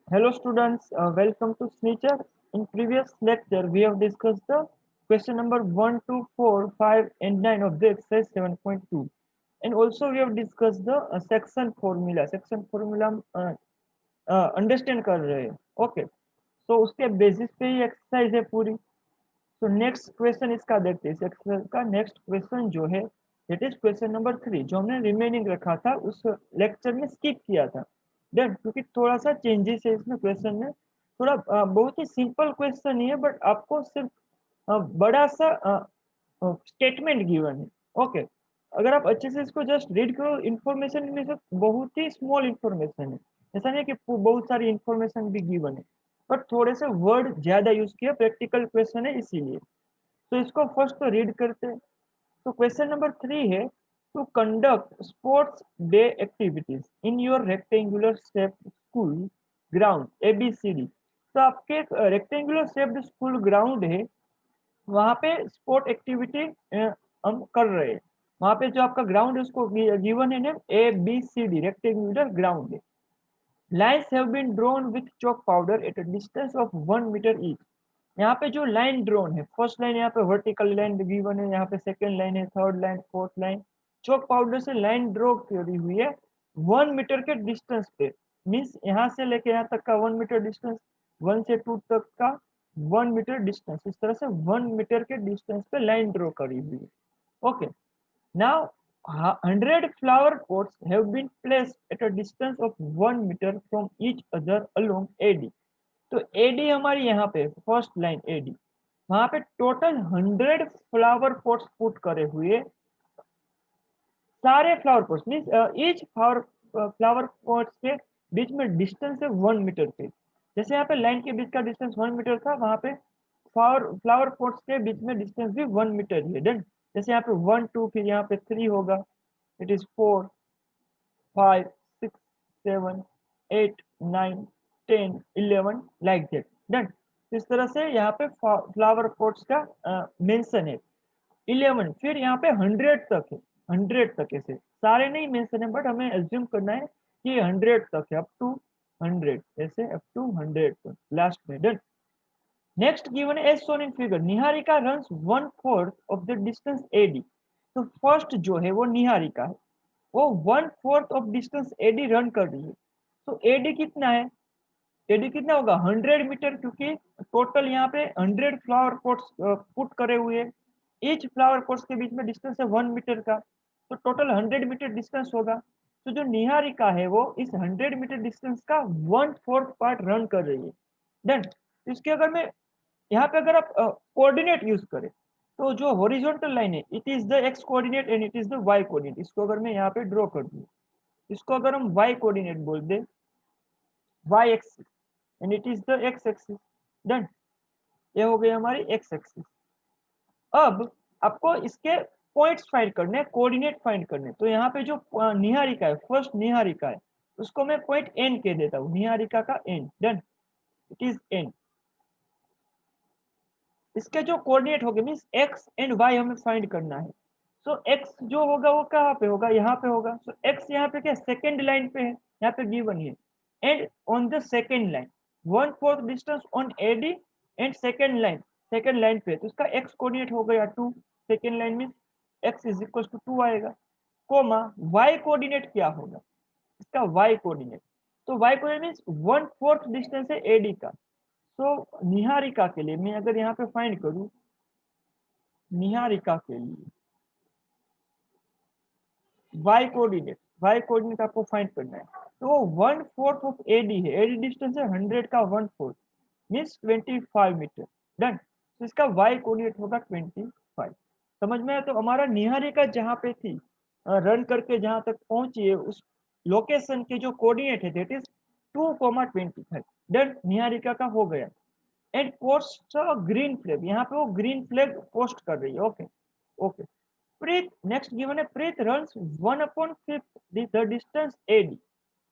Hello students, welcome to Sneacher. In previous lecture, we have discussed the question number 1 to 4, 5 and 9 of the exercise 7.2. And also we have discussed the section formula. Section formula understand कर रहे हैं okay तो उसके basis पे ही exercise है पूरी तो next question इसका देखते हैं इस एक्सरसाइज का नेक्स्ट क्वेश्चन जो है दैट इज क्वेश्चन नंबर 3 जो हमने रिमेनिंग रखा था उस लेक्चर में स्किप किया था देन क्योंकि थोड़ा सा चेंजेस है इसमें क्वेश्चन में थोड़ा बहुत ही सिंपल क्वेश्चन ही है बट आपको सिर्फ बड़ा सा स्टेटमेंट गिवन है ओके अगर आप अच्छे से इसको जस्ट रीड करो इन्फॉर्मेशन में से बहुत ही स्मॉल इन्फॉर्मेशन है ऐसा नहीं है कि बहुत सारी इन्फॉर्मेशन भी गिवन है पर थोड़े से वर्ड ज्यादा यूज किया प्रैक्टिकल क्वेश्चन है इसीलिए तो इसको फर्स्ट तो रीड करते हैं तो क्वेश्चन नंबर 3 है to conduct sports day activities in your rectangular shape school ground ABCD तो आपके रेक्टेंगुलर शेप्ड स्कूल ग्राउंड है वहां पे स्पोर्ट एक्टिविटी हम कर रहे हैं वहां पे जो आपका ग्राउंड है उसको गिवन है नेम ABCD रेक्टेंगुलर ग्राउंड है lines have been drawn with chalk powder at a distance of 1 metre each यहाँ पे जो लाइन ड्रॉन है फर्स्ट लाइन यहाँ पे वर्टिकल लाइन गिवन है यहाँ पे सेकंड लाइन है third line fourth line chalk powder से लाइन ड्रॉ करी हुई है 1 मीटर के डिस्टेंस पे मीन्स यहाँ से लेके यहाँ तक का 1 मीटर डिस्टेंस 1 से 2 तक का 1 मीटर डिस्टेंस इस तरह से 1 मीटर के डिस्टेंस पे लाइन ड्रॉ करी हुई है okay now 100 flower pots have been placed at a distance of 1 meter from each other along AD तो AD हमारी यहाँ पे फर्स्ट लाइन AD वहां पे टोटल 100 फ्लावर पॉट्स पुट करे हुए सारे flower pots means each flower pots के बीच में डिस्टेंस है 1 मीटर पे जैसे यहाँ पे लाइन के बीच का डिस्टेंस 1 मीटर था वहां पे फ्लावर पॉट्स के बीच में डिस्टेंस भी 1 मीटर ही है डन जैसे यहाँ पे 1 2 फिर यहाँ पे 3 होगा it is 4 5 6 7 8 9 10 11 like that done इस तरह से यहाँ पे फ्लावर पॉट्स का मेंशन है 11 फिर यहाँ पे 100 तक है 100 तक ऐसे सारे नहीं मेंशन है बट हमें एज्यूम करना है कि 100 तक है अप टू 100 ऐसे अप टू 100 तक लास्ट में done next given as shown in figure Niharika runs 1/4 of the distance AD तो फर्स्ट जो है वो निहारिका है वो 1/4 ऑफ डिस्टेंस AD रन कर रही है तो AD कितना है AD कितना होगा 100 मीटर क्योंकि टोटल यहाँ पे 100 फ्लावर पॉट्स पुट करे हुए हैं ईच फ्लावर पॉट्स के बीच में डिस्टेंस है 1 मीटर का तो टोटल 100 मीटर डिस्टेंस होगा तो जो निहारिका है वो इस 100 मीटर डिस्टेंस का 1/4 पार्ट रन कर रही है डन इसके अगर मैं यहाँ पे अगर आप कोऑर्डिनेट यूज करें तो जो हॉरिजॉन्टल लाइन है it is the x coordinate and it is the y coordinate इसको अगर मैं यहाँ पे ड्रॉ कर दूं इसको अगर हम वाई कोऑर्डिनेट बोल दे Y axis and it is the X axis done ये हो गई हमारी एक्स एक्सिस अब आपको इसके पॉइंट्स फाइंड करने कोऑर्डिनेट फाइंड करने तो यहाँ पे जो निहारिका है फर्स्ट निहारिका है उसको मैं पॉइंट एन कह देता हूँ निहारिका का N done it is N इसके जो कोऑर्डिनेट होंगे मीन्स एक्स एंड वाई हमें फाइंड करना है सो एक्स जो होगा वो कहाँ पे होगा यहाँ पे होगा सो एक्स यहाँ पे क्या सेकेंड लाइन पे है यहाँ पे गिवन है and on the second line 1/4 distance on AD and second line पे तो इसका एक्स कोऑर्डिनेट हो गया 2 सेकेंड लाइन में एक्स इज इक्वल टू 2 आएगा कोमा वाई कोऑर्डिनेट क्या होगा इसका वाई कोऑर्डिनेट तो वाई कोऑर्डिनेट मीन्स 1/4 डिस्टेंस है AD का तो निहारिका के लिए मैं अगर यहाँ पे फाइंड करूं निहारिका के लिए वाई कोऑर्डिनेट आपको फाइंड करना है तो 1/4 ऑफ AD है AD डिस्टेंस है 100 का 1/4 मीन्स 25 मीटर डन तो इसका वाई कोऑर्डिनेट होगा 25 समझ में आया तो हमारा निहारिका जहाँ पे थी रन करके जहाँ तक पहुंची है उस लोकेशन के जो कोऑर्डिनेट है दैट इज 2,25 डन निहारिका का हो गया एंड पोस्ट ग्रीन फ्लैग यहाँ पे वो ग्रीन फ्लैग पोस्ट कर रही है okay okay Preet next given है Preet runs 1/5 the distance AD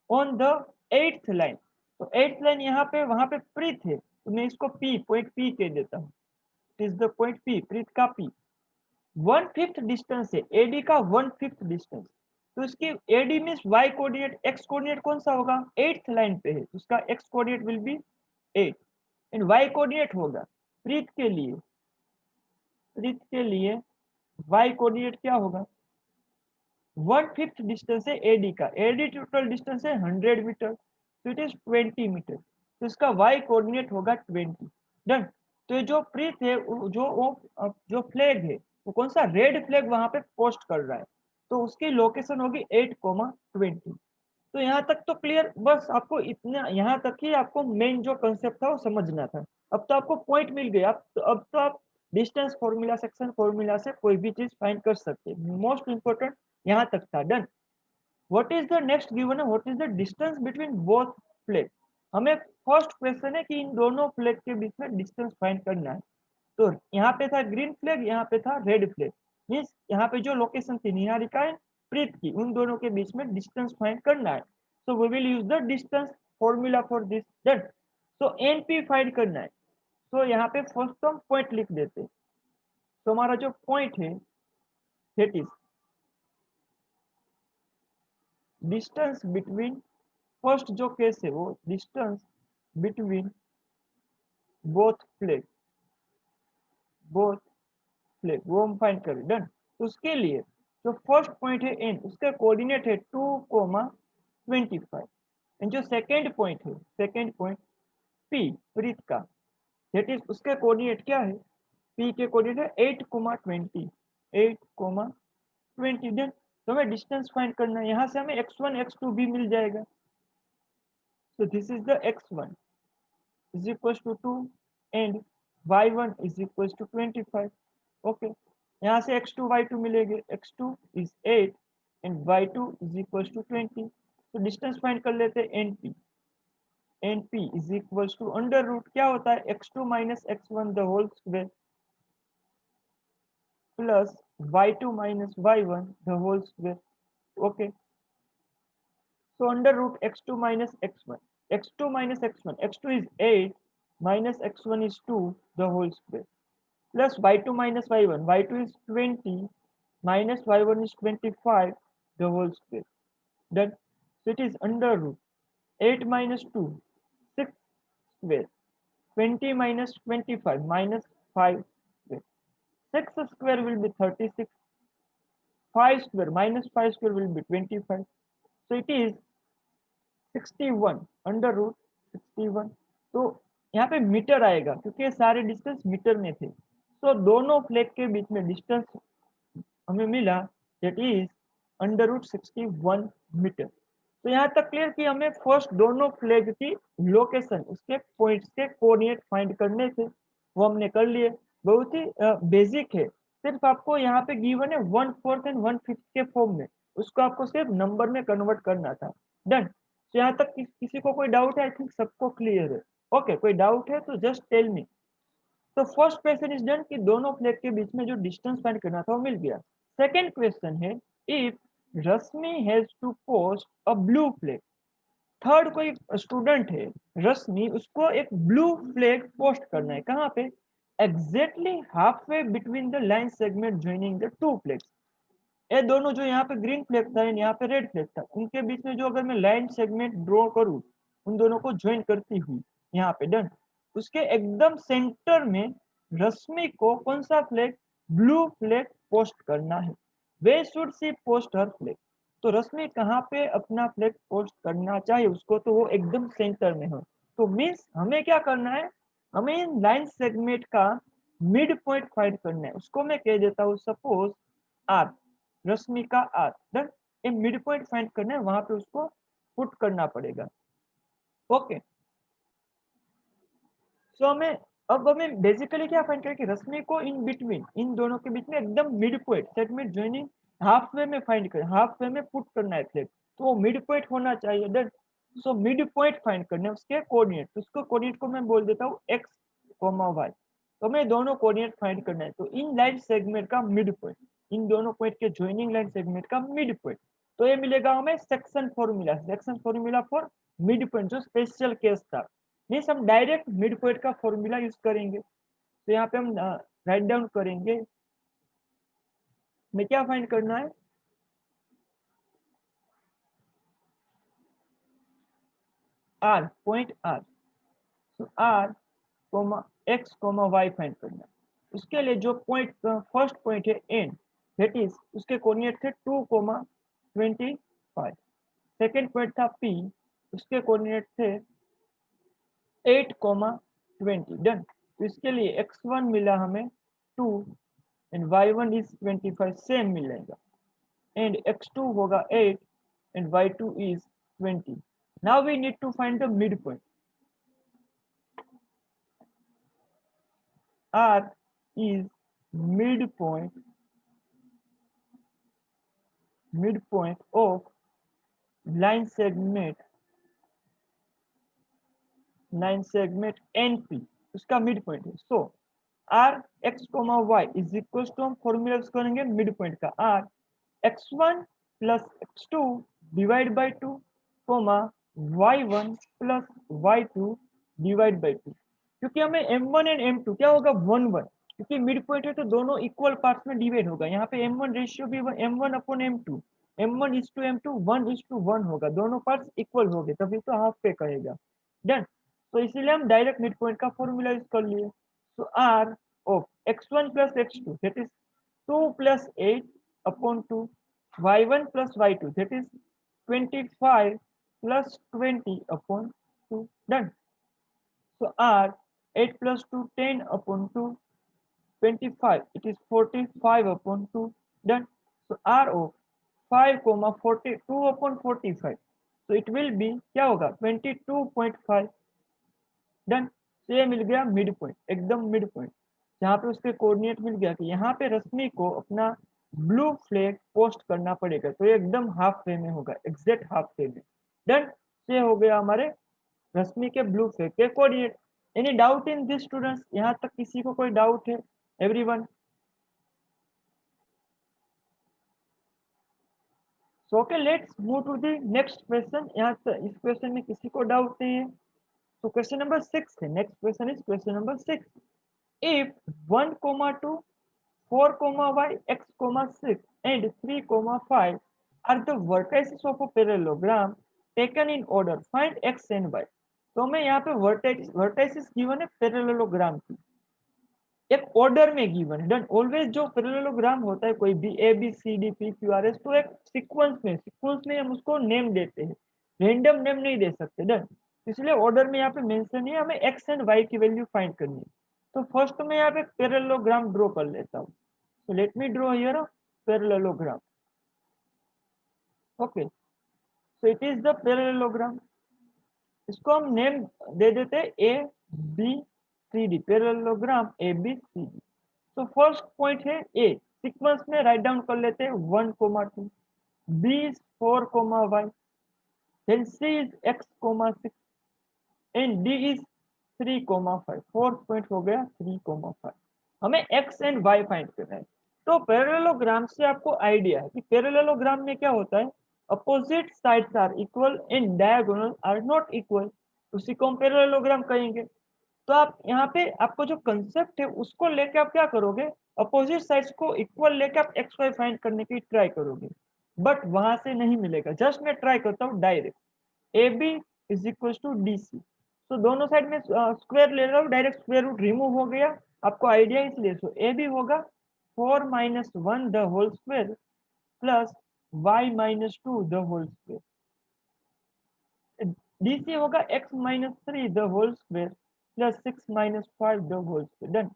on the 8th line तो 8th लाइन यहाँ पे वहां पे प्रीत है तो मैं इसको P पॉइंट P कह देता हूँ it is the point P प्रीत का P 1/5 डिस्टेंस है AD का 1/5 डिस्टेंस तो इसकी AD means y coordinate, x coordinate कौन सा होगा, 8th लाइन पे है, तो उसका x coordinate will be 8 and y coordinate होगा प्रीत के लिए, प्रीत के लिए y कोऑर्डिनेट क्या होगा, 1/5 डिस्टेंस है AD का, AD टोटल डिस्टेंस है 100 मीटर, तो इट इज 20 मीटर, तो इसका y कोऑर्डिनेट होगा 20। डन। तो ये जो प्रीत है जो फ्लैग है वो कौन सा, रेड फ्लैग वहां पे पोस्ट कर रहा है, तो उसकी लोकेशन होगी 8,20। तो यहाँ तक तो क्लियर, बस आपको इतना यहाँ तक ही आपको मेन जो कंसेप्ट था वो समझना था। अब तो आपको पॉइंट मिल गया, अब तो आप डिस्टेंस फॉर्मूला, सेक्शन फॉर्मूला से कोई भी चीज फाइंड कर सकते हैं। मोस्ट इंपोर्टेंट यहाँ तक था। Done. What is the next given है, what is the distance between both flag. हमें फर्स्ट क्वेश्चन है कि इन दोनों फ्लैग के बीच में डिस्टेंस फाइंड करना है। तो यहाँ पे था ग्रीन फ्लैग, यहाँ पे था रेड फ्लैग, मीन्स यहाँ पे जो लोकेशन थी निहारिका एंड प्रीत की, उन दोनों के बीच में डिस्टेंस फाइंड करना है। So we will use the distance formula for this. Done. So NP find करना है। तो यहाँ पे फर्स्ट हम पॉइंट लिख देते हैं। तो हमारा जो पॉइंट है that is distance between, first जो केस है वो distance between both flag, both flag वो हम फाइंड करें। डन। तो उसके लिए जो फर्स्ट पॉइंट है एन, उसका कोऑर्डिनेट है 2,25 एंड जो सेकेंड पॉइंट है, सेकेंड पॉइंट पी प्रीत का, दैट इज उसके कोऑर्डिनेट क्या है, पी के कोऑर्डिनेट है 8,20, 8,20। देन तो हमें डिस्टेंस फाइंड करना है, यहाँ से हमें x1 x2 भी मिल जाएगा। so this is the x1 is equals to 2 and y1 is equals to 25। Okay, यहाँ से x2 y2 मिलेंगे, x2 is 8 and y2 is equals to 20। तो डिस्टेंस फाइंड कर लेते हैं np, np is equals to under root क्या होता है, x2 minus x1 the whole square plus y2 minus y1 the whole square। Okay, so under root x2 minus x1, x2 minus x1, x2 is 8 minus x1 is 2 the whole square plus y2 minus y1, y2 is 20 minus y1 is 25 the whole square। Done. So it is under root 8 minus 2, 6 square, 20 minus 25 minus 5 square, 6 square will be 36, 5 square minus 5 square will be 25। So it is 61 under root 61। तो यहाँ पे metre आएगा क्योंकि ये सारे distance metre में थे। तो दोनों फ्लैग के बीच में डिस्टेंस हमें मिला that is under root 61 metre. तो यहाँ तक क्लियर कि हमें फर्स्ट दोनों फ्लैग की लोकेशन, उसके पॉइंट्स के कोऑर्डिनेट फाइंड करने थे, वो हमने कर लिए। बहुत ही बेसिक है, सिर्फ आपको यहाँ पे गिवन है 1/4 एंड 1/5 के फॉर्म में, उसको आपको सिर्फ नंबर में कन्वर्ट करना था। डन। तो यहाँ तक किसी को कोई डाउट है, आई थिंक सबको क्लियर है। ओके, कोई डाउट है तो जस्ट टेल मी। तो फर्स्ट क्वेश्चन इज डन कि दोनों फ्लैग के बीच में जो डिस्टेंस फाइंड करना था वो मिल गया। सेकेंड क्वेश्चन है if Rashmi has to post a blue flag. Third कोई स्टूडेंट है रश्मि, उसको एक ब्लू फ्लैग पोस्ट करना है, कहाँ पे, exactly half way between the line segment joining the two flags. ये दोनों जो यहाँ पे ग्रीन फ्लैग था एंड यहाँ पे रेड फ्लैग था, उनके बीच में जो अगर मैं लाइन सेगमेंट ड्रॉ करूँ उन दोनों को ज्वाइन करती हुई यहाँ पे, डन, उसके एकदम सेंटर में रश्मि को कौन सा फ्लैग, ब्लू फ्लैग पोस्ट करना है। वे शुड सी पोस्ट हर फ्लैग। तो रश्मि कहाँ पे अपना फ्लैग पोस्ट करना चाहिए उसको, तो वो एकदम सेंटर में हो। तो मीन्स हमें क्या करना है, हमें इन लाइन सेगमेंट का मिड पॉइंट फाइंड करना है। उसको मैं कह देता हूँ सपोज आर, रश्मि का आर। डन। ये मिड पॉइंट फाइंड करना है, वहां पे उसको पुट करना पड़ेगा। ओके, सो हमें बेसिकली क्या फाइंड करें कि रश्मि को इन बिटवीन, इन दोनों के बीच में एकदम mid point segment joining half way में फाइंड करें, हाफ वे में पुट करना है फ्लैग, तो वो मिड पॉइंट होना चाहिए। Done. So mid point find करना है, उसके कोऑर्डिनेट, तो उसको कोऑर्डिनेट को मैं बोल देता हूँ x, y। तो हमें दोनों कोऑर्डिनेट फाइंड करना है, तो इन लाइन सेगमेंट का मिड पॉइंट, इन दोनों पॉइंट के ज्वाइनिंग लाइन सेगमेंट का मिड पॉइंट, तो ये मिलेगा हमें section formula, section formula for mid point, जो स्पेशल केस था। मीन्स हम डायरेक्ट मिड पॉइंट का फॉर्मूला यूज करेंगे। तो यहाँ पे हम राइट डाउन करेंगे, हमें क्या फाइंड करना है, आर, पॉइंट आर, तो R comma x comma y find करना। उसके लिए जो पॉइंट फर्स्ट पॉइंट है एन, दैट इज उसके कोऑर्डिनेट थे 2,25। सेकेंड पॉइंट था पी, उसके कोऑर्डिनेट थे 8,20। डन। तो इसके लिए x1 मिला हमें 2 एंड y1 इज 25, सेम मिलेगा, एंड x2 होगा 8 and y2 is 20. Now we need to find the midpoint. R is midpoint of line segment NP, उसका midpoint है। So R x comma y is equals to, हम formula use करेंगे midpoint का, R x1 plus x2 divide by 2 comma y1 plus y2 divide by 2। क्योंकि हमें m1 and m2 क्या होगा 1 1, क्योंकि मिड पॉइंट है तो दोनों इक्वल पार्ट्स में डिवाइड होगा। यहाँ पे m1 रेशियो भी m1 upon m2, m1 is to m2 1 is to 1 होगा, दोनों पार्ट्स इक्वल हो गए तभी तो हाफ पे कहेगा। डन। तो इसीलिए हम डायरेक्ट मिड पॉइंट का फॉर्मूला यूज कर लिए। तो R of x1 plus x2 that is 2 plus 8 upon 2, y1 plus y2 that is 25 plus 20 upon 2, done। So R 8 plus 2 10 upon 2, 25 it is 45 upon 2, done। So R of 5 comma 42 upon 45, so it will be क्या होगा 22.5, done. तो ये मिल गया mid point, एकदम mid point, जहाँ पे उसके coordinate मिल गया कि यहाँ पे रश्मि को अपना ब्लू फ्लैग पोस्ट करना पड़ेगा, तो ये एकदम हाफ वे में होगा, एग्जैक्ट हाफ वे में। डन। ये हो गया हमारे रश्मि के ब्लू फ्लैग के coordinate. Any doubt in this students? यहाँ तक किसी को कोई डाउट है? Everyone? So okay, let's move to the next question. यहाँ तक इस क्वेश्चन में किसी को डाउट नहीं है तो क्वेश्चन नंबर 6 है। Next question is question number 6। If 1, 2, 4, y, x, 6 and 3, 5 are the vertices of a parallelogram taken in order, find x and y। तो हमें यहाँ पे वर्टाइसिस गिवन है पैरेललोग्राम की, एक ऑर्डर में गिवन है। डन। ऑलवेज जो पैरेललोग्राम होता है कोई भी A B C D P Q R S, तो एक सीक्वेंस में हम उसको नेम देते हैं, रेंडम नेम नहीं दे सकते। डन। इसलिए ऑर्डर में यहाँ पे मेंशन है, हमें एक्स एंड वाई की वैल्यू फाइंड करनी है। तो फर्स्ट में यहाँ पे पैरेललोग्राम ड्रॉ कर लेता हूँ। So let me draw here a parallelogram. Okay, so it is the parallelogram. इसको हम नेम दे देते हैं A B C D, parallelogram A B C D. तो फर्स्ट पॉइंट है ए, सीक्वेंस में राइट डाउन कर लेते हैं 1, 2, B is 4, y, then C is x, 6 and D is 3, 5। Fourth point हो गया 3, 5। हमें एक्स एंड वाई फाइंड करना है। तो पैरेललोग्राम से आपको आइडिया है कि पैरेललोग्राम में क्या होता है, opposite sides are equal and diagonal are not equal, उसी को हम पैरेललोग्राम कहेंगे। तो आप यहाँ पे आपको जो कंसेप्ट है उसको लेके आप क्या करोगे, अपोजिट साइड्स को इक्वल लेके आप एक्स वाई फाइंड करने की ट्राई करोगे, बट वहां से नहीं मिलेगा। जस्ट मैं ट्राई करता हूँ direct, A B is equal to D C. तो दोनों साइड में स्क्वायर ले रहा हूँ, डायरेक्ट स्क्वायर रूट रिमूव हो गया, आपको आइडिया इसलिए। सो ए बी होगा 4 minus 1 the whole square plus y minus 2 the whole square, D C होगा x minus 3 the whole square plus 6 minus 5 the whole square. Done.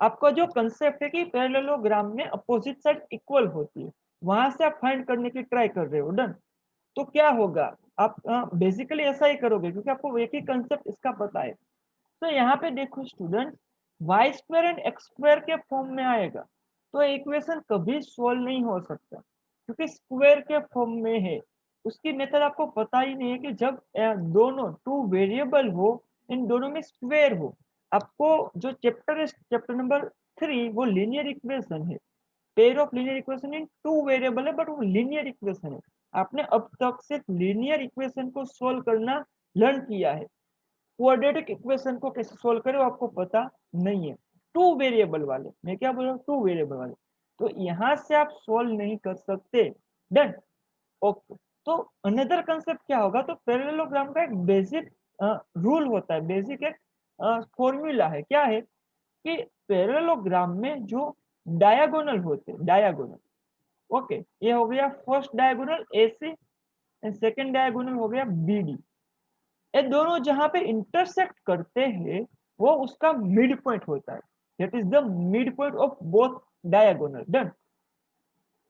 आपका जो कंसेप्ट है कि पैरेललोग्राम में अपोजिट साइड इक्वल होती है, वहां से आप फाइंड करने की ट्राई कर रहे हो। डन। तो क्या होगा, आप बेसिकली ऐसा ही करोगे क्योंकि आपको एक ही कंसेप्ट इसका पता है। तो यहाँ पे देखो student, y square and x square के फॉर्म में आएगा तो इक्वेशन कभी सोल्व नहीं हो सकता, क्योंकि स्क्वायर के फॉर्म में है। उसकी मेथड आपको पता ही नहीं है कि जब दोनों टू वेरिएबल हो, इन दोनों में स्क्वायर हो। आपको जो चैप्टर है, चैप्टर नंबर 3, वो लीनियर इक्वेशन है, pair of linear equation in two variable है, बट वो लीनियर इक्वेशन है। आपने अब तक सिर्फ लीनियर इक्वेशन को सोल्व करना लर्न किया है, क्वाड्रेटिक इक्वेशन को कैसे सोल्व करें वो आपको पता नहीं है। टू वेरिएबल वाले, मैं क्या बोल रहा हूँ, टू वेरिएबल वाले, तो यहाँ से आप सोल्व नहीं कर सकते। डन। ओके। तो अनदर कंसेप्ट क्या होगा, तो पैरेललोग्राम का एक बेसिक रूल होता है, बेसिक एक फॉर्मूला है। क्या है कि पैरेललोग्राम में जो डायगोनल होते, डायगोनल, ओके, ये हो गया first diagonal AC and second diagonal हो गया BD। ये दोनों जहां पे इंटरसेक्ट करते हैं वो उसका मिड पॉइंट होता है, that is the mid point of both diagonal. Done.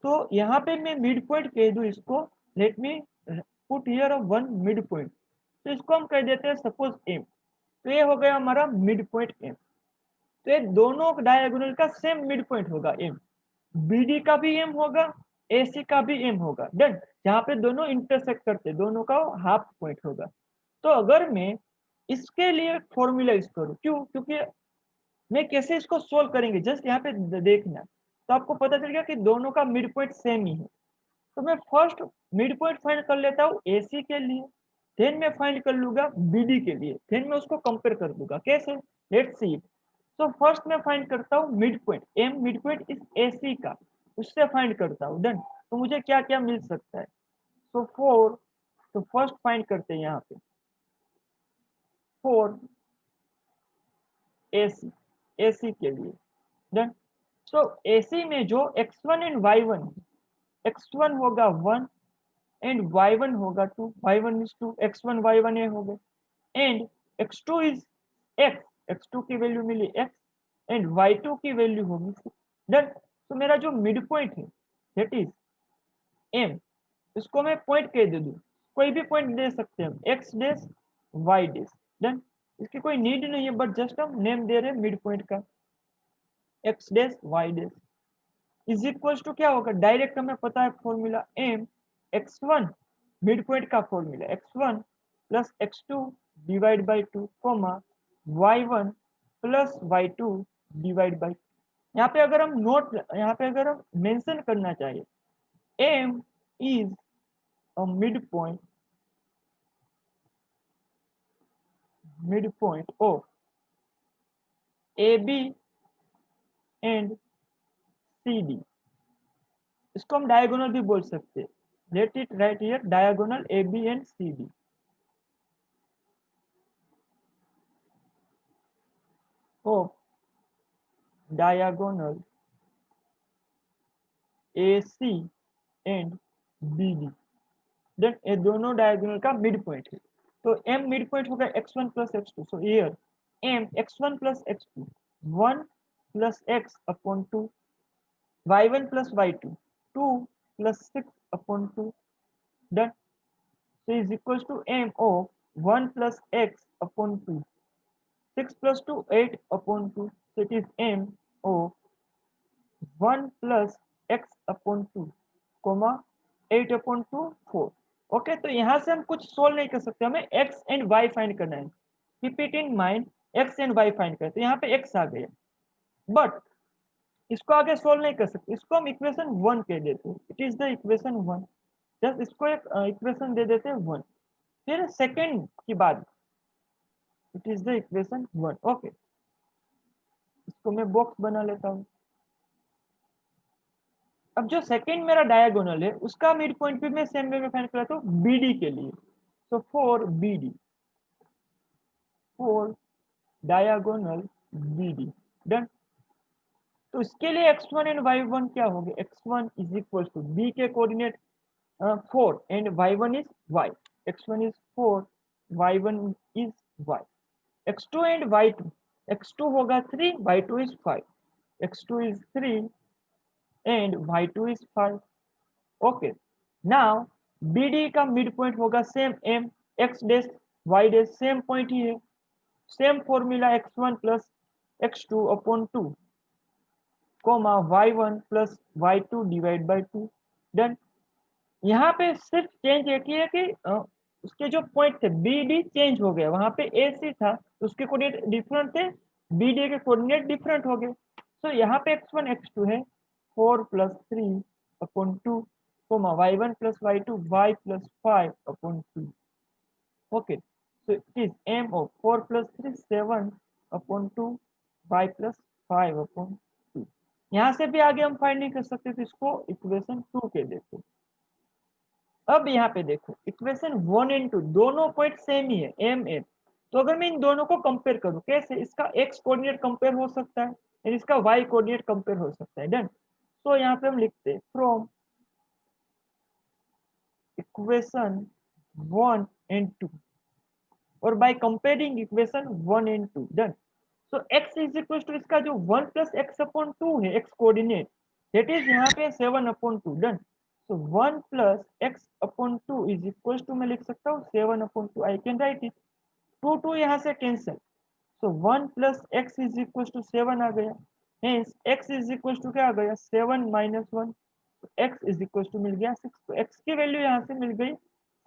तो यहाँ पे मैं मिड पॉइंट कह दूं इसको, let me put here one mid point, तो इसको हम कह देते हैं सपोज M। तो ये हो गया हमारा मिड पॉइंट M। तो ये दोनों डायगोनल का सेम मिड पॉइंट होगा M। BD का भी M होगा, AC का भी M होगा। डन। जहाँ पे दोनों इंटरसेक्ट करते दोनों का हाफ पॉइंट होगा। तो अगर मैं इसके लिए फॉर्मूला यूज करूँ, क्यों, क्योंकि मैं कैसे इसको सोल्व करेंगे जस्ट यहाँ पे देखना, तो आपको पता चल गया कि दोनों का मिड पॉइंट सेम ही है। तो मैं फर्स्ट मिड पॉइंट फाइंड कर लेता हूँ AC के लिए, देन मैं फाइंड कर लूंगा BD के लिए, देन मैं उसको कंपेयर कर दूंगा। कैसे, लेट्स सी इट। तो फर्स्ट मैं फाइंड करता हूँ mid point M, mid point इस AC का, उससे फाइंड करता हूँ। डन। तो मुझे क्या क्या मिल सकता है, तो 4, तो फर्स्ट फाइंड करते हैं यहाँ पे 4 AC के लिए। डन। तो AC में जो x1 एंड y1, x1 होगा 1 एंड y1 होगा 2, y1 इज 2, x1 y1 ये हो गए, and x2 is x, x2 की value milli x, and y2 की वैल्यू होगी 6। डन। तो मेरा जो मिड पॉइंट है दैट इज M, इसको मैं पॉइंट कह दे दूं, कोई भी पॉइंट दे सकते हैं हम, x dash y dash. Done. इसकी कोई नीड नहीं है, बट जस्ट हम नेम दे रहे हैं मिड पॉइंट का, x dash y dash is equal to क्या होगा, डायरेक्ट हमें पता है formula M x1, mid point का formula x1 plus x2 divide by 2, comma y1 plus y2 divide by. यहाँ पे अगर हम नोट, यहाँ पे अगर हम मेंशन करना चाहिए, M is a mid point of AB and CD। इसको हम डायगोनल भी बोल सकते हैं, let it write here diagonal AB and CD of diagonal AC and BD। Then ये दोनों डायगोनल का मिड पॉइंट है। तो M मिड पॉइंट होगा x1 plus x2, so here M x1 plus x2 1 plus x upon 2, y1 plus y2 2 plus 6 upon 2। Done. so is equals to M of 1 plus x upon 2, 6 plus 2 8 upon 2, so it is M of 1 plus x upon 2 comma 8 upon 2 4। Okay, तो यहाँ से हम कुछ solve नहीं कर सकते, हमें x and y find करना है। Keep it in mind, x and y find करते, यहाँ पे x आ गया, बट इसको आगे सोल्व नहीं कर सकते, इसको हम इक्वेशन 1 कह देते हैं, it is the equation 1। Just इसको एक इक्वेशन दे देते हैं 1। फिर सेकंड की बात, it is the equation 1। Okay, इसको मैं बॉक्स बना लेता हूँ। अब जो सेकंड मेरा डायगोनल है उसका मिड पॉइंट भी मैं सेम वे में फाइंड करता हूँ BD के लिए। सो for BD, for diagonal BD। Done. तो इसके लिए x1 एंड y1 क्या हो गए, x1 is equal to B के coordinate 4 and y1 is y, x1 is 4, y1 is y, x2 and y2, x2 होगा 3, y2 is 5, x2 is 3 and y2 is 5। Okay, now BD का mid point होगा same M, x dash y dash same point ही है, same formula x1 plus x2 upon 2 comma y1 plus y2 divide by 2। Done. यहाँ पे सिर्फ change एक ही है कि उसके जो पॉइंट थे BD चेंज हो गया, वहां पे AC था उसके कोऑर्डिनेट डिफरेंट थे, BD के कोऑर्डिनेट डिफरेंट हो गए। तो यहाँ पे x1 x2 है 4 plus 3 upon 2 comma y1 plus y2 y plus 5 upon 2। Okay, so it is M of 4 plus 3 7 upon 2 y plus 5 upon 2। यहाँ से भी आगे हम फाइंड नहीं कर सकते, तो इसको इक्वेशन 2 के देते। अब यहाँ पे देखो इक्वेशन 1 एंड 2 दोनों पॉइंट सेम ही है एम एन। तो अगर मैं इन दोनों को कंपेयर करूं कैसे, इसका एक्स कोऑर्डिनेट कंपेयर हो सकता है और इसका वाई कोऑर्डिनेट कंपेयर हो सकता है। डन। तो यहाँ पे हम लिखते हैं फ्रॉम इक्वेशन 1 एंड 2 और by comparing equation 1 and 2। Done. So x is equal to इसका जो 1 प्लस एक्स अपॉन 2 है एक्स कोऑर्डिनेट दैट इज यहाँ पे 7 upon 2। Done. So 1 plus X upon 2 is equal to मैं लिख सकता हूँ 7 upon 2। I can write it 2 2 यहाँ से cancel. So 1 plus X is equal to 7 आ गया। Hence x is equal to क्या आ गया 7 minus 1। x is equal to मिल गया 6। तो x की वैल्यू यहाँ से मिल गई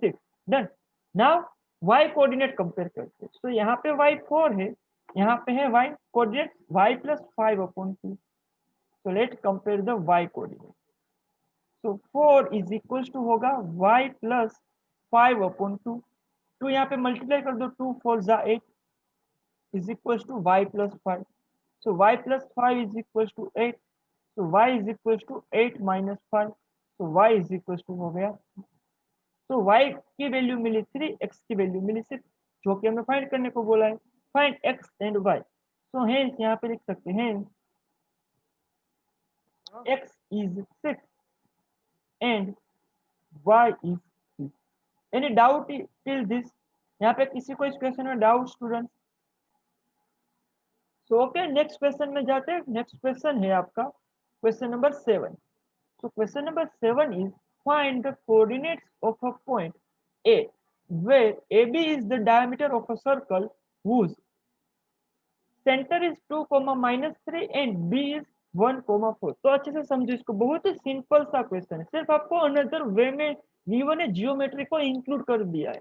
6। Done. Now y coordinate compare करते हैं। तो यहाँ पे y 4 है, यहाँ पे है y coordinate y plus 5 upon 2। So let compare the y coordinate. So 4 is equal to होगा y प्लस 5 अपॉन 2। 2 यहाँ पे मल्टीप्लाई कर दो, 2 4 जा 8 is equals to y plus 5. So y plus 5 is equals to 8. So y is equals to 8 minus 5. So y is equals to हो गया। तो y की वैल्यू मिली 3, x की वैल्यू मिली 6, जो कि हमें फाइंड करने को बोला है। Find x and y। So hence यहाँ पे लिख सकते हैं x is 6 and y is 3। Any doubt till this? यहाँ पे किसी को इस क्वेश्चन में doubt student? So okay next question में जाते हैं। नेक्स्ट क्वेश्चन है आपका question number 7। So question number 7 is find the coordinates of a point A where AB is the diameter of a circle whose center is 2, -3 and B is 1, 4। तो अच्छे से समझो इसको, बहुत ही सिंपल सा क्वेश्चन है, सिर्फ आपको अनदर वे में गिवन है जियोमेट्री को इंक्लूड कर दिया है।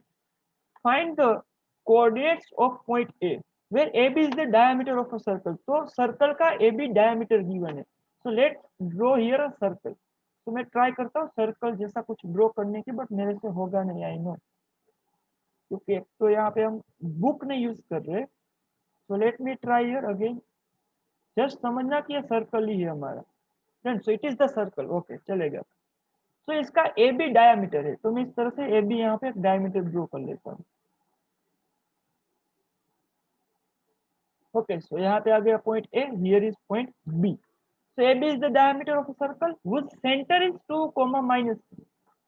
Find the coordinates of point A where AB is the diameter of a circle. तो सर्कल का AB डायमीटर गिवन है। So let's draw here a circle. तो मैं ट्राई करता हूँ सर्कल जैसा कुछ ड्रॉ करने की, बट मेरे से होगा नहीं, आई नो, क्योंकि एक तो यहाँ पे हम बुक नहीं यूज कर रहे। So let me try here again. Just समझना कि ये सर्कल ही है हमारा। Then so it is the circle. Okay चलेगा। सो इसका ए बी डायमीटर है, तो मैं इस तरह से ए बी यहाँ पे एक डायमीटर ड्रॉ कर लेता हूँ। ओके सो यहाँ पे आ गया point A, here is point B. So AB is the diameter of a circle whose center is 2, -3।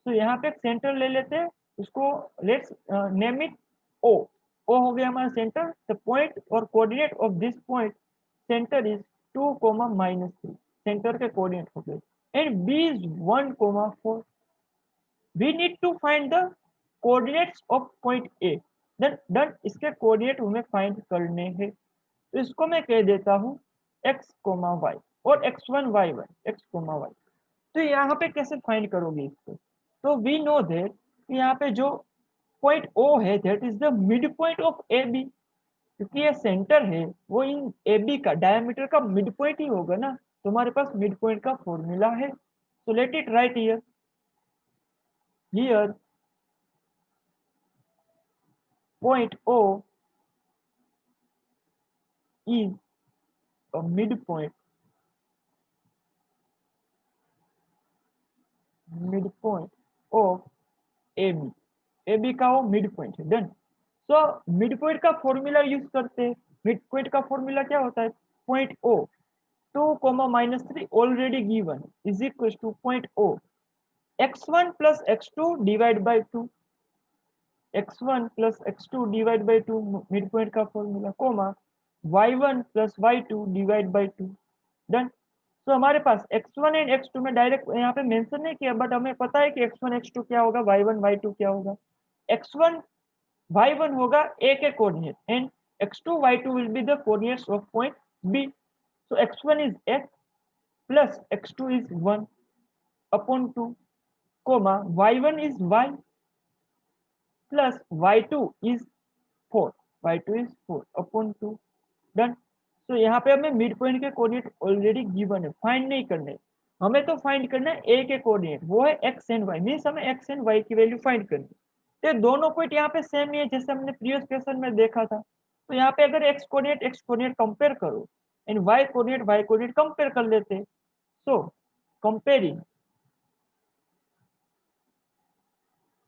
तो यहाँ पे एक सेंटर ले लेते हैं, उसको let's name it O। O हो गया हमारा सेंटर। द पॉइंट और coordinate of this point centre is 2, -3। Centre के कोऑर्डिनेट हो गए। And B is 1, 4। We need to find the coordinates of point A। Then done, इसके कोऑर्डिनेट हमें find करने हैं। तो इसको मैं कह देता हूँ x, y और x1 y1 x, y। तो यहाँ पे कैसे फाइंड करोगे इसको? तो वी नो दैट यहाँ पे जो पॉइंट O है that is the mid point of A B. क्योंकि ये सेंटर है वो इन ए बी का डायमीटर का मिड पॉइंट ही होगा ना। तो हमारे पास मिड पॉइंट का फॉर्मूला है। तो let it write here. Here point O is a midpoint of AB। AB का वो मिड पॉइंट है। डन। सो मिड पॉइंट का फॉर्मूला यूज करते हैं। मिड पॉइंट का फॉर्मूला क्या होता है? Point O 2, -3 already given is equal to point O x1 plus x2 divide by 2। x1 plus x2 divide by 2 mid point का formula, comma y1 plus y2 divide by 2। Done. तो हमारे पास x1 and x2 में direct यहाँ पे mention नहीं किया, but हमें पता है कि x1 x2 क्या होगा, y1 y2 क्या होगा। x1 y1 होगा a के coordinate and x2 y2 will be the coordinates of point b। So x1 is x plus x2 is 1 upon 2, comma y1 is y plus y2 is 4, y2 is 4 upon 2। Done. तो यहाँ पे हमें mid point के coordinate already given है, find नहीं करने। हमें तो फाइंड करना है ए के कोऑर्डिनेट, वो है एक्स एंड वाई, मीन्स हमें एक्स एंड वाई की वैल्यू फाइंड करनी है। तो दोनों पॉइंट यहाँ पे सेम ही है जैसे हमने प्रीवियस क्वेश्चन में देखा था। तो यहाँ पे अगर एक्स कोऑर्डिनेट कंपेयर करो एंड वाई कोऑर्डिनेट कंपेयर कर लेते। सो कंपेयरिंग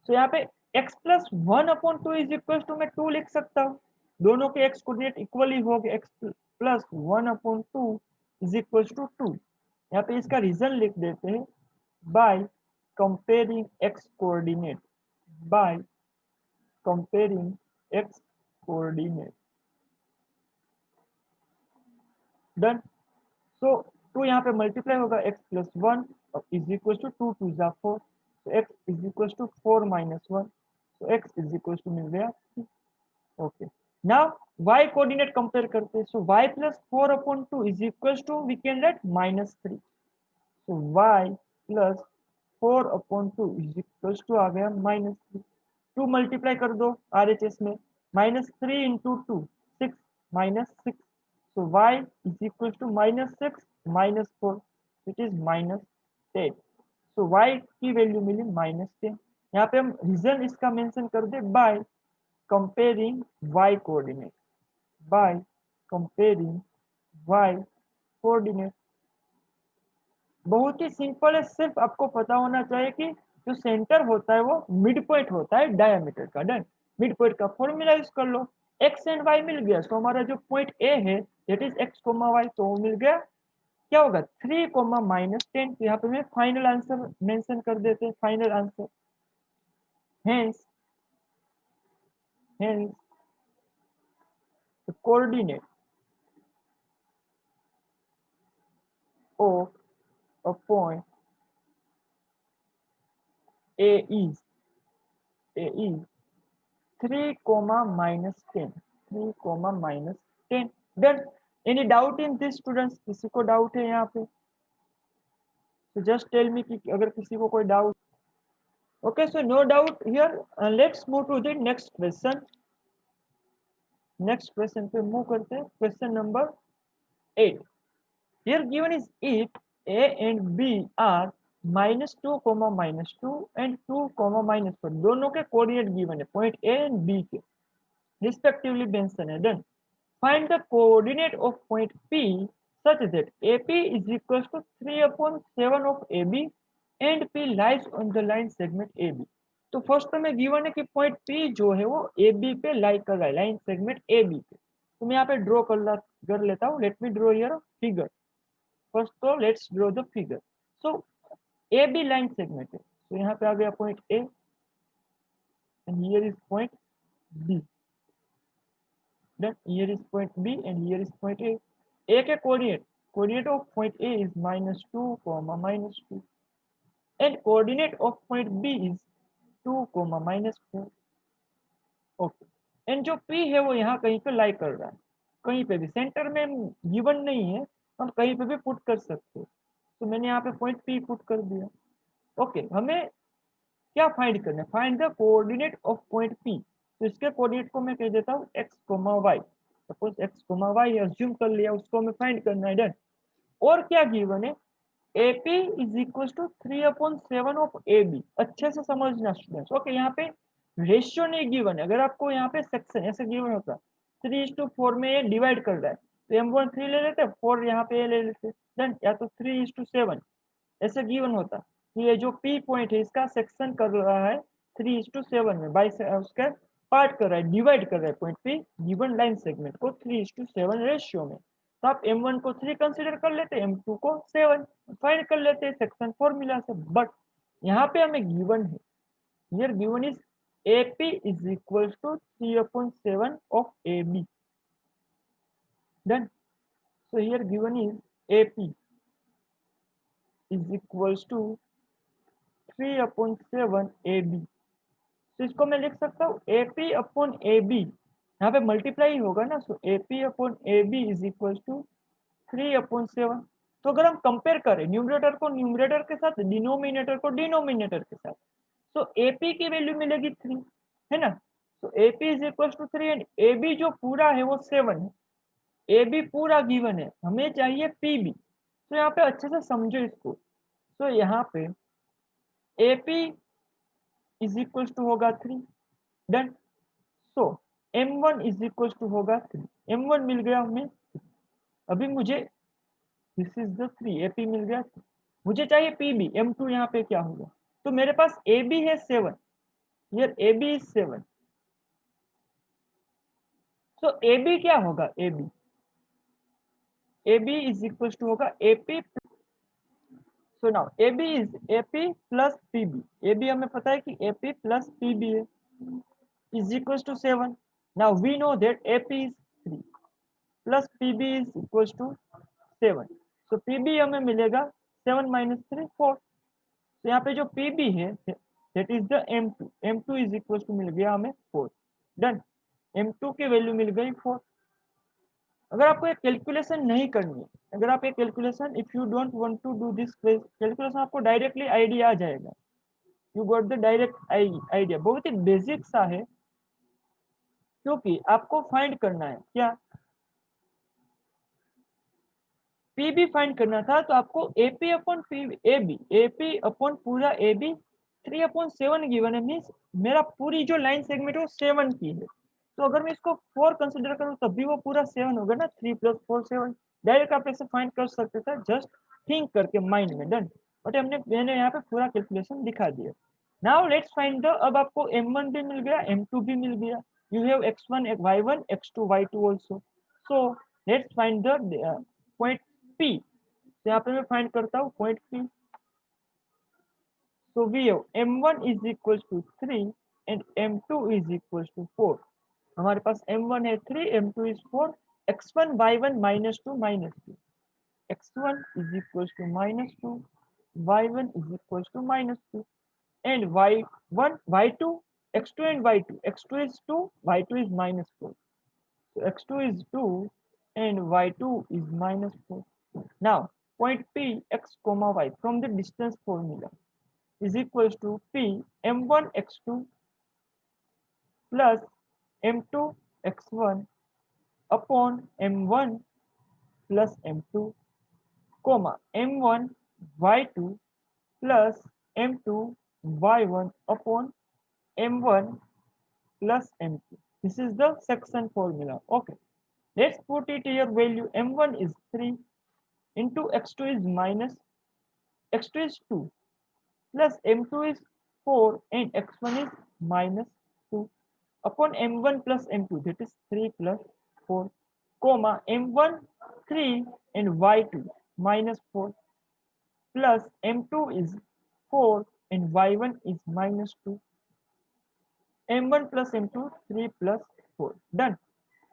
तो यहाँ पे x plus 1/2 is equal to मैं 2 लिख सकता हूँ, दोनों के x कोऑर्डिनेट इक्वली हो गए, x plus 1/2 is equal to 2। यहाँ पे इसका रीजन लिख देते हैं, by comparing x coordinate, by comparing x coordinate. Done. So 2 यहाँ पे मल्टीप्लाई होगा, x plus 1 is equal to 2 2 जा 4, तो x is equal to 4 minus 1, तो x इज इक्वल टू मिल गया। Okay, now y coordinate compare करते हैं, so y plus 4/2 is equal to we can write -3, so y plus 4/2 is equal to आ गया -3। 2 multiply कर दो RHS में, -3 into 2 6 -6, so y is equal to -6 -4 which is -10, so y की value मिली -10। यहाँ पे हम रीजन इसका मेंशन कर दे, by comparing y coordinate, by comparing y coordinate. बहुत ही सिंपल है, सिर्फ आपको पता होना चाहिए कि जो सेंटर होता है वो मिड पॉइंट होता है डायमीटर का। डन, मिड पॉइंट का फॉर्मूला यूज कर लो, x एंड y मिल गया, तो हमारा जो पॉइंट ए है दैट इज x, y, तो वो मिल गया, क्या होगा 3, -10। तो यहाँ पे मैं फाइनल आंसर मेंशन कर देते हैं, final answer, hence hence the coordinate of a point A is 3, -10, 3, -10। Done. Any doubt in this students, किसी को डाउट है यहाँ पे तो जस्ट टेल मी कि अगर किसी को कोई doubt. Okay, so no doubt here, let's move to the next question. Next question पे मूव करते हैं, question number 8। Here given is if a and b are -2, -2 and 2, -4, दोनों के कोऑर्डिनेट गिवन है पॉइंट a एंड b के respectively mention है। Then find the coordinate of point P such that AP is equals to 3/7 of AB and P lies on the line segment AB। तो first में given है कि point P जो है वो AB पे लाई कर रहा है, लाइन सेगमेंट AB पे। तो मैं यहाँ पे ड्रॉ कर लेता हूँ, let me draw here figure. First तो let's draw the figure. So AB line segment है, तो यहाँ पे आ गया point A and here is point B। Then here is point B and here is point A. A के coordinate of point A is -2, -2, and coordinate of point B is 2, -4। Okay, and जो P है वो यहाँ कहीं पे लाई कर रहा है, कहीं पे भी, सेंटर में गिवन नहीं है, हम कहीं पे भी पुट कर सकते हैं। तो मैंने यहाँ पे पॉइंट P पुट कर दिया। ओके, हमें क्या फाइंड करना है, find the coordinate of point P। तो इसके कोऑर्डिनेट को मैं कह देता हूँ x, y। Suppose x, y assume कर लिया, उसको हमें फाइंड करना है। डन। और क्या गिवन है, AP is equal to 3/7 of AB। अच्छे से समझना स्टूडेंट्स। ओके, यहाँ पे रेशियो नहीं गिवन है, अगर आपको यहाँ पे सेक्शन ऐसे गिवन होता 3:4 में ये डिवाइड कर रहा है, तो M1 3 ले लेते, 4 यहाँ पे ले लेते। देन या तो 3:7 ऐसे गिवन होता कि ये जो P पॉइंट है इसका सेक्शन कर रहा है 3:7 में, बाई उसका पार्ट कर रहा है, डिवाइड कर रहा है point P given line segment को 3:7 रेशियो में। तो आप M1 को 3 कंसिडर कर लेते, M2 को 7 फाइंड कर लेते सेक्शन फॉर्मूला से। बट यहाँ पे हमें गिवन है, here given is AP is equals to 3/7 of AB। Then so here given is AP is equals to 3/7 AB। तो इसको मैं लिख सकता हूँ AP/AB, यहाँ पे मल्टीप्लाई होगा ना, सो AP/AB इज इक्वल टू 3/7। तो अगर हम कंपेयर करें न्यूमरेटर को न्यूमरेटर के साथ, डिनोमिनेटर को डिनोमिनेटर के साथ, तो AP की वैल्यू मिलेगी 3, है ना। तो AP is equal to 3 and AB जो पूरा है वो 7 है। AB पूरा गिवन है, हमें चाहिए PB। तो यहाँ पे अच्छे से समझो इसको। तो यहाँ पे AP इज इक्वल टू होगा 3। Done. So M1 is equal to होगा 3, M1 मिल गया हमें। अभी मुझे दिस इज द 3, AP मिल गया, मुझे चाहिए PB, M2 यहाँ पे क्या होगा। तो मेरे पास AB है 7 here AB is 7. So AB क्या होगा? AB इज इक्वल टू होगा AP. So now AB is AP plus PB. AB हमें पता है कि AP प्लस PB है, is equals to 7. Now we know that AP is 3 plus PB is equals to 7. So PB हमें मिलेगा 7 minus 3 4. तो यहाँ पे जो PB है that is the M2. M2 is equals to मिल गया हमें 4. डन. M2 की वैल्यू मिल गई 4. अगर आपको एक कैलकुलेशन नहीं करनी है, अगर आप एक calculation if you don't want to do this calculation, आपको डायरेक्टली आइडिया आ जाएगा. You got the direct idea. बहुत ही बेसिक सा है, क्योंकि आपको फाइंड करना है क्या, पीबी फाइंड करना था. तो आपको एपी अपॉन एपी अपॉन पूरा एबी 3/7 गिवन है. मीन्स मेरा पूरी जो लाइन सेगमेंट है वो 7 की है. तो अगर मैं इसको 4 कंसिडर करूं तब भी वो पूरा 7 होगा ना. 3 + 4 7. डायरेक्ट आप ऐसे फाइंड कर सकते थे जस्ट थिंक करके माइंड में. डन. बट मैंने यहाँ पे पूरा कैलकुलेशन दिखा दिया. Now let's find the. अब आपको m1 भी मिल गया, m2 भी मिल गया. You have x1 y1 x2 y2 also. So let's find the point P. तो यहाँ पे मैं फाइंड करता हूँ point P. So we have m1 is equals to 3 and m2 is equals to 4. हमारे पास m1 है 3, m2 is 4. x1 y1 -2 -2. x1 is equals to -2, y1 is equals to -2, and y1 y2 x2 and y2. x2 is 2, y2 is -4. So x2 is 2 and y2 is -4. Now point P x comma y from the distance formula is equals to P m1 x2 plus m2 x1 upon m1 plus m2 comma m1 y2 plus m2 y1 upon m1 plus m2. This is the section formula. Okay, let's put it here. Value m1 is 3 into x2 is minus, x2 is 2 plus m2 is 4 and x1 is -2 upon m1 plus m2, that is 3 plus 4, comma m1 3 and y2 -4 plus m2 is 4 and y1 is -2, m1 plus m2 3 plus 4. Done.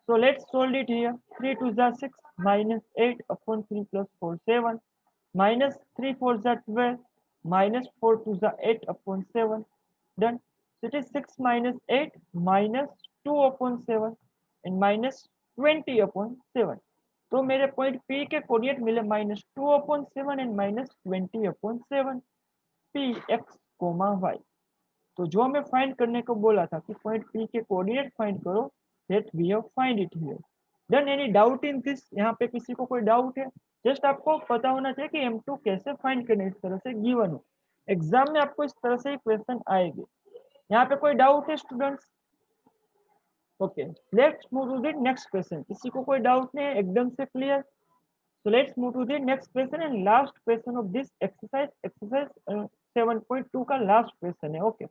So let's solve it here. 3 2 is 6 minus 8 upon 3 plus 4 7 minus 3 4 is 12 minus 4 2 is 8 upon 7. Done. So it is 6 minus 8 minus 2 upon 7 and minus 20 upon 7. तो मेरे point P के coordinate मिले -2/7 and -20/7. P x comma y. तो जो हमें find करने को बोला था कि पॉइंट P के कोऑर्डिनेट फाइंड करो, that we have find it here. Done. Any doubt in this? यहाँ पे किसी को कोई डाउट है? जस्ट आपको पता होना चाहिए कि m2 कैसे फाइंड करना है. इस तरह से गिवन हो एग्जाम में आपको, इस तरह से क्वेश्चन आएंगे. यहाँ पे कोई डाउट है students? Okay, let's move to the next question. किसी को कोई डाउट नहीं है? एकदम से clear. So let's move to the next question and last question of this exercise. Exercise 7.2 का last question है. Okay.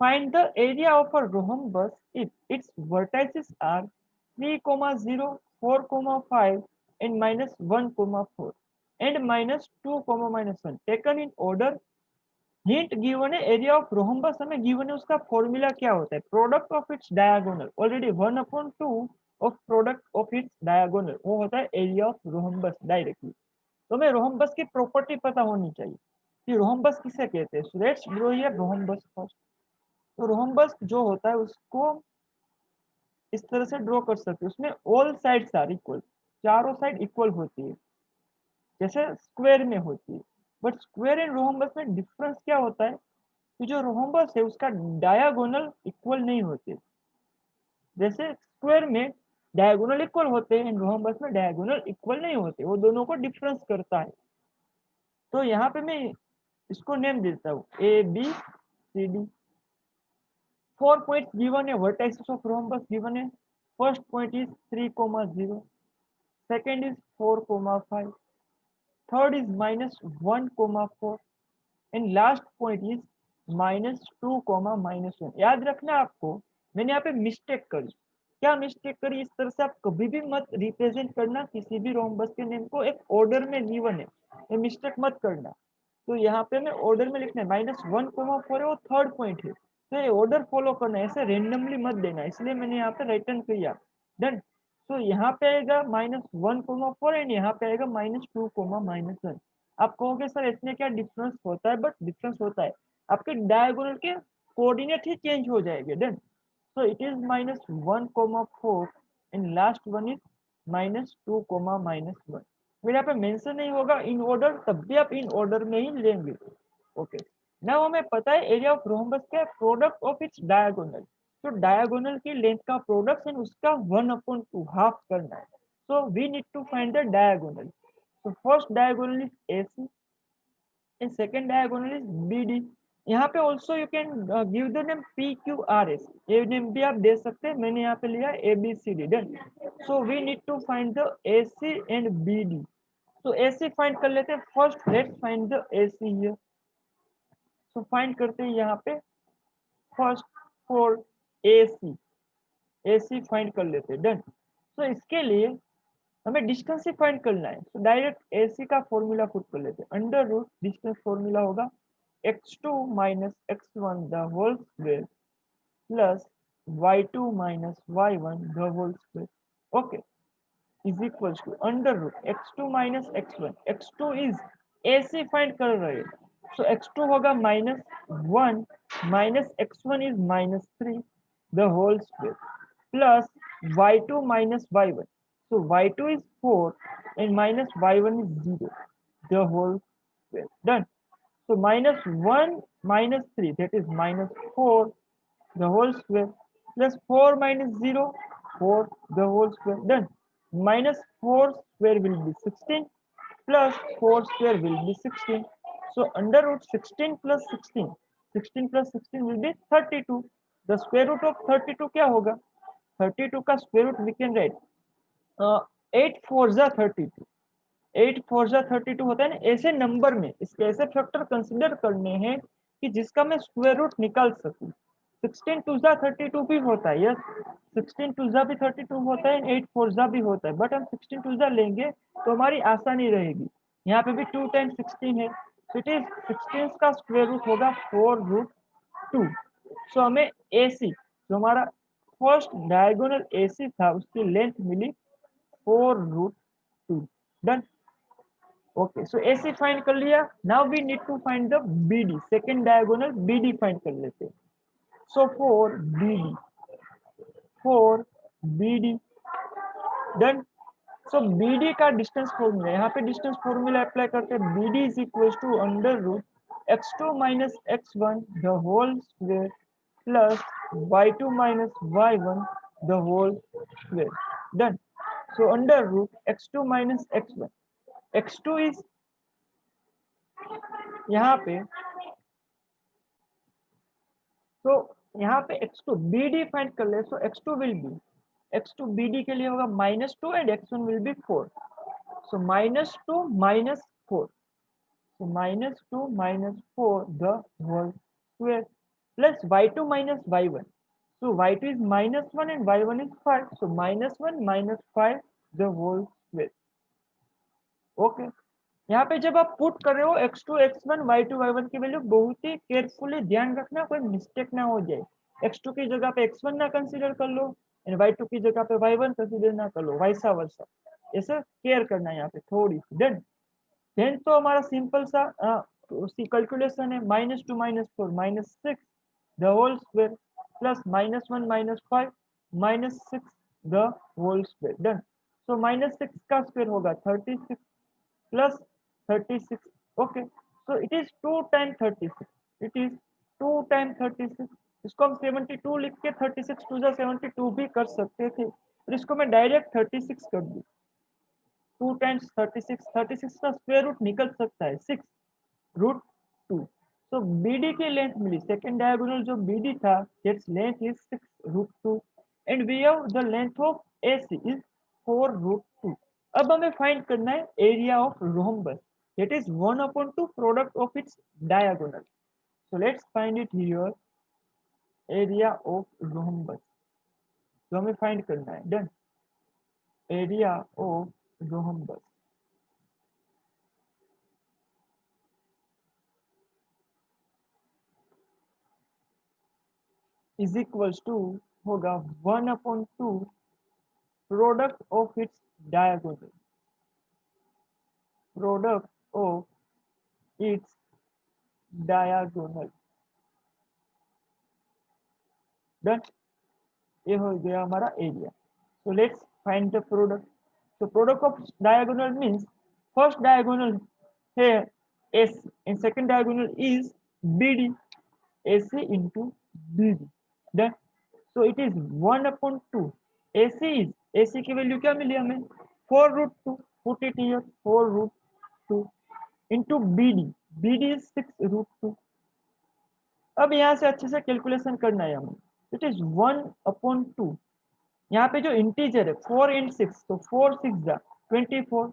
Find the area of a rhombus if its vertices are 3, 0, 4, 5 and -1, 4 and -2, -1 taken in order. Hint given है. Area of rhombus हमें given है. उसका formula क्या होता है? Product of its diagonal. Already 1/2 of product of its diagonal वो होता है एरिया ऑफ रोहम्बस डायरेक्टली. तो हमें रोहम्बस की प्रॉपर्टी पता होनी चाहिए कि रोहम्बस किसे कहते हैं. So let's draw here rhombus first. तो रोहम्बस जो होता है उसको इस तरह से ड्रॉ कर सकते हैं. उसमें ऑल साइड्स आर इक्वल. चारों साइड इक्वल होती है जैसे स्क्वायर में होती है. बट स्क्वायर एंड रोहम्बस में डिफरेंस क्या होता है कि जो रोहम्बस है उसका डायगोनल इक्वल नहीं होते. जैसे स्क्वायर में डायगोनल इक्वल होते हैं, रोहम्बस में डायगोनल इक्वल नहीं होते. वो दोनों को डिफरेंस करता है. तो यहाँ पे मैं इसको नेम देता हूँ ABCD. 4 पॉइंट्स गिवन है. वर्टाइसेस ऑफ रोहम्बस गिवन है. First point is 3, 0. Second is 4, 5. Third is -1, 4 and last point is -2, -1। याद रखना आपको, मैंने यहाँ पे मिस्टेक करी। क्या मिस्टेक करी? इस तरह से आप कभी भी मत रिप्रेजेंट करना किसी भी रोम्बस के नेम को एक ऑर्डर में गिवन है, ये मिस्टेक मत करना। तो यहाँ पे मैं ऑर्डर में लिखना है, -1, 4 है वो थर्ड पॉइंट है, तो ये ऑर्डर फॉलो करना है, ऐसे रेंडमली मत देना, इसलिए मैंने यहाँ पे रिटर्न किया। डन। तो यहाँ पे आएगा -1, 4 एंड यहाँ पे आएगा -2, -1। आप कहोगे सर इसमें क्या डिफरेंस होता है? बट डिफरेंस होता है, आपके डायगोनल के कोऑर्डिनेट ही चेंज हो जाएंगे। Done. So it is -1, 4 and last one is -2, -1। फिर यहाँ पे मेंशन नहीं होगा इन ऑर्डर, तब भी आप इन ऑर्डर में ही लेंगे। ओके। नाउ हमें पता है एरिया ऑफ रोम्बस का प्रोडक्ट ऑफ इट्स डायगोनल। तो डायगोनल की लेंथ का प्रोडक्ट एंड उसका 1/2 हाफ करना है। So we need to find the diagonal. So first diagonal is AC and second diagonal is BD. यहाँ पे also you can give the name PQRS, ये name भी आप दे सकते हैं, मैंने यहाँ पे लिया ABCD। Done. So we need to find the AC and BD. तो AC फाइंड कर लेते हैं first. Let's find the AC here. So find करते हैं यहाँ पे फर्स्ट फॉर AC फाइंड कर लेते हैं। डन। तो इसके लिए हमें डिस्टेंस ही फाइंड करना है, तो डायरेक्ट AC का फॉर्मूला पुट कर लेते हैं। अंडर रूट डिस्टेंस फॉर्मूला होगा x2 - x1 the whole square plus y2 - y1 the whole square. Okay, is equals to under root x2 - x1। x2 is AC find कर रहे हैं, so x2 होगा -1 -x1 is -3 the whole square plus y2 - y1। So y2 is 4 and minus y1 is 0, the whole square. Done. So -1 - 3, that is -4, the whole square, plus 4 - 0, 4, the whole square. Done. -4 square will be 16, plus 4 square will be 16. So under root 16 plus 16, 16 plus 16 will be 32. The square root of 32 क्या होगा? 32 का square root we can write 8 4 जा 32। 8 4 जा 32 होता है ना, ऐसे number में इसके ऐसे फैक्टर कंसिडर करने हैं कि जिसका मैं स्क्वायर रूट निकाल सकूं। 16 2 जा 32 भी होता है, यस, 16 2 जा भी 32 होता है, 8 4 जा भी होता है, बट हम 16 2 जा लेंगे तो हमारी आसानी रहेगी। यहाँ पे भी 2 टाइम्स 16 है, तो इट इज 16 का स्क्वायर रूट होगा 4√2। सो हमें AC जो हमारा फर्स्ट डायगोनल AC था उसकी लेंथ मिली 4√2। Done. Okay, so AC find कर लिया। Now we need to find the BD, second diagonal BD find कर लेते हैं। So for BD done. So BD का डिस्टेंस फॉर्मूला, यहाँ पे डिस्टेंस फॉर्मूला अप्लाई करते हैं। BD is equal to under root x2 - x1 the whole square plus y2 - y1 the whole square. Done. So under root x2 - x1, x2 is यहाँ पे, तो यहाँ पे x2 BD फाइंड कर ले, सो x2 will be, x2 BD के लिए होगा -2 and x1 will be 4। So -2 - 4, so -2 - 4 the whole square plus y2 - y1, so y2 is -1 and y1 is 5, so -1 - 5 the whole square। Okay. यहाँ पे जब आप put कर रहे हो x2 x1 y2 y1 की वैल्यू बहुत ही केयरफुली ध्यान रखना, कोई मिस्टेक ना हो जाए। x2 की जगह पे x1 ना कंसीडर कर लो एंड y2 की जगह पे y1 कंसीडर ना कर लो, वैसा वर्षा, ऐसा केयर करना है यहाँ पे थोड़ी सी। डन। देन तो हमारा सिंपल सा उसकी कैलकुलेशन है -2 - 4 -6 the whole square plus -1 - 5 -6 the whole square. Done. So -6 का स्क्वायर होगा 36 plus 36। Okay, so it is 2 time 36, it is 2 time 36। इसको हम 72 लिख के 36 2 जा 72 भी कर सकते थे, और इसको मैं डायरेक्ट 36 कर दूं। 2 टाइम्स 36, 36 का स्क्वायर रूट निकल सकता है 6√2। सो BD की लेंथ मिली, सेकेंड डायगोनल जो BD था that's length is 6√2 and we have the length of AC is 4√2। अब हमें फाइंड करना है area of rhombus, that is 1/2 product of its diagonal. So let's find it here, area of rhombus. तो हमें find करना है, done. Area of rhombus is equals to होगा 1/2 product of its diagonal, product of its diagonal. Done. ये हो गया हमारा area. So let's find the product. So product of diagonal means first diagonal here AC and second diagonal is BD, AC into BD. Then so it is 1/2. AC is AC की value क्या मिली हमें 4√2. Put it here 4√2 into BD. BD is 6√2. अब यहाँ से अच्छे से calculation करना है हमें. It is 1/2. यहाँ पे जो इंटीजर है 4 × 6, तो 4 × 6 = 24.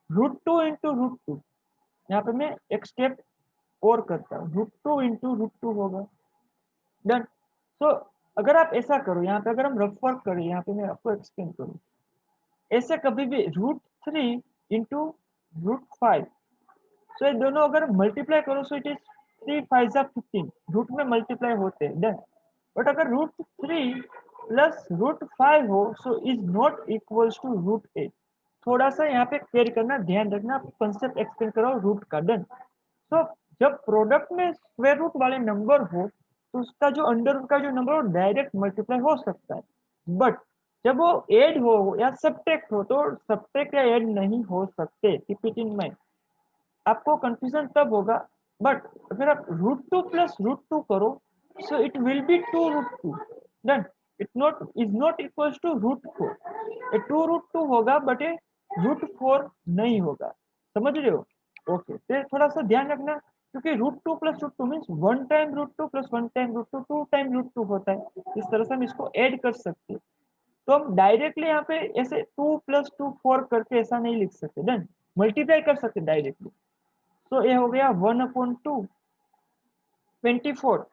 √2 इंटू √2. यहाँ पे मैं एक स्टेप और करता हूँ, √2 इंटू √2 होगा. डन. सो अगर आप ऐसा करो, यहाँ पे अगर हम रफ वर्क करें, यहाँ पे मैं आपको एक्सप्लेन करूँ, ऐसे कभी भी √3 इंटू √5, सो ये दोनों अगर मल्टीप्लाई करो सो इट इज 3 × 5 = 15. रूट में मल्टीप्लाई होते हैं. डन. बट अगर √3 प्लस √5 हो so is not equals to √8. थोड़ा सा यहाँ पे क्लियर करना, ध्यान रखना, कंसेप्ट एक्सप्लेन करो रूट का. डन. तो जब प्रोडक्ट में स्क्वायर रूट वाले नंबर हो तो उसका जो अंडर रूट का जो नंबर हो डायरेक्ट मल्टीप्लाई हो सकता है. बट जब वो ऐड हो या सब्ट्रैक्ट हो तो सब्ट्रैक्ट या ऐड नहीं हो सकते. Keep it in mind. आपको कंफ्यूजन तब होगा, बट अगर आप √2 प्लस √2 करो so it will be 2√2. Done. It not is not equals to √4. ये 2√2 होगा बट ये √4 नहीं होगा. समझ रहे हो? ओके. तो थोड़ा सा ध्यान रखना, क्योंकि √2 plus √2 means 1 time √2 plus 1 time √2 2 time √2 होता है. इस तरह से हम इसको ऐड कर सकते हैं. तो हम डायरेक्टली यहाँ पे ऐसे 2 + 2 4 करके ऐसा नहीं लिख सकते. डन. मल्टीप्लाई कर सकते डायरेक्टली. तो ये हो गया 1/2 24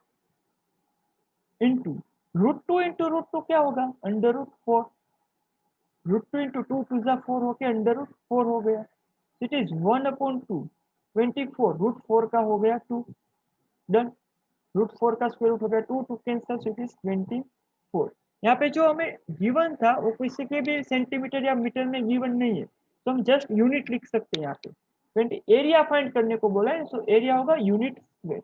इंटू √2 इंटू √2 क्या होगा √4. √2 इंटू 2 2 = 4 होके √4 हो गया. इट इज 1/2 24 √4 का हो गया 2. डन. √4 का स्क्वायर रूट हो गया 2 2 कैंसिल, इट इज 24. यहाँ पे जो हमें गिवन था वो किसी के भी सेंटीमीटर या मीटर में गिवन नहीं है, तो हम जस्ट यूनिट लिख सकते हैं. यहाँ पे 20 एरिया फाइंड करने को बोला है, सो एरिया होगा यूनिट स्क्वायर.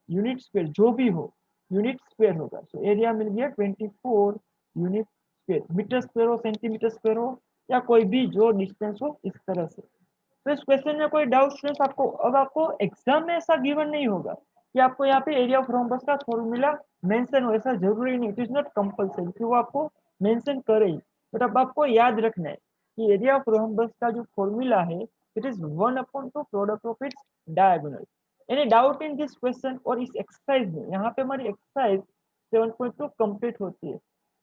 यूनिट स्क्वायर जो भी हो यूनिट स्क्वायर होगा. सो एरिया मिल गया 24 यूनिट स्क्वायर. मीटर स्क्वायर हो, सेंटीमीटर स्क्वायर हो, या कोई भी जो डिस्टेंस हो, इस तरह से. तो इस क्वेश्चन में कोई डाउट स्टूडेंट्स आपको? अब आपको एग्जाम में ऐसा गिवन नहीं होगा कि आपको यहाँ पे एरिया ऑफ रोम्बस का फॉर्मूला मेंशन हो, ऐसा जरूरी नहीं. इट इज नॉट कंपल्सरी कि वो आपको मेंशन करे ही. बट अब आपको याद रखना है कि एरिया ऑफ रोम्बस का जो फॉर्मूला है it is 1/2 product of its diagonal. Any doubt in this question और इस एक्सरसाइज में? यहाँ पे हमारी एक्सरसाइज 7.2 कंप्लीट होती है.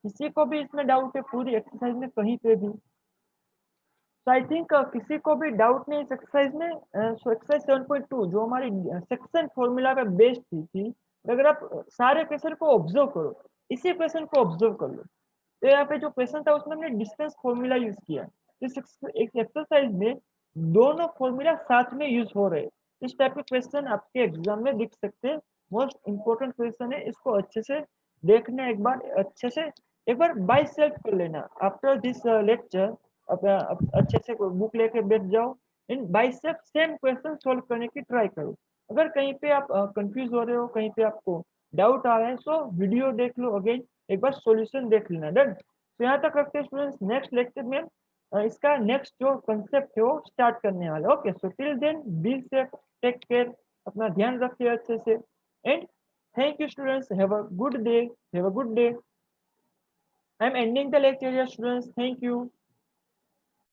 किसी को भी इसमें डाउट है पूरी एक्सरसाइज में कहीं पे भी? तो आई थिंक किसी को भी डाउट नहीं इस एक्सरसाइज में. सो एक्सरसाइज 7.2 जो हमारी सेक्शन फॉर्मूला पे बेस्ड थी, अगर आप सारे क्वेश्चन को ऑब्जर्व करो, इसी क्वेश्चन को ऑब्जर्व कर लो, तो यहाँ पे जो क्वेश्चन था उसमें हमने डिस्टेंस फॉर्मूला यूज किया. इस एक्सरसाइज में दोनों फॉर्मूला साथ में यूज हो रहे. इस टाइप के क्वेश्चन आपके एग्जाम में दिख सकते हैं. मोस्ट इंपोर्टेंट क्वेश्चन है, इसको अच्छे से देखना, एक बार अच्छे से एक बार बाय सेल्फ कर लेना. आफ्टर दिस लेक्चर अच्छे से बुक लेके बैठ जाओ, in by self same question solve करने की ट्राई करो. अगर कहीं पे आप कंफ्यूज हो रहे हो, कहीं पे आपको डाउट आ रहा है, सो वीडियो देख लो अगेन, एक बार सॉल्यूशन देख लेना. डन. तो यहाँ तक रखते हैं स्टूडेंट्स. नेक्स्ट लेक्चर में इसका नेक्स्ट जो कंसेप्ट है वो स्टार्ट करने वाला. Okay. So till then be safe, take care, अपना ध्यान रखिए अच्छे से. And thank you students. Have a good day. Have a good day. I am ending the lecture here students. Thank you.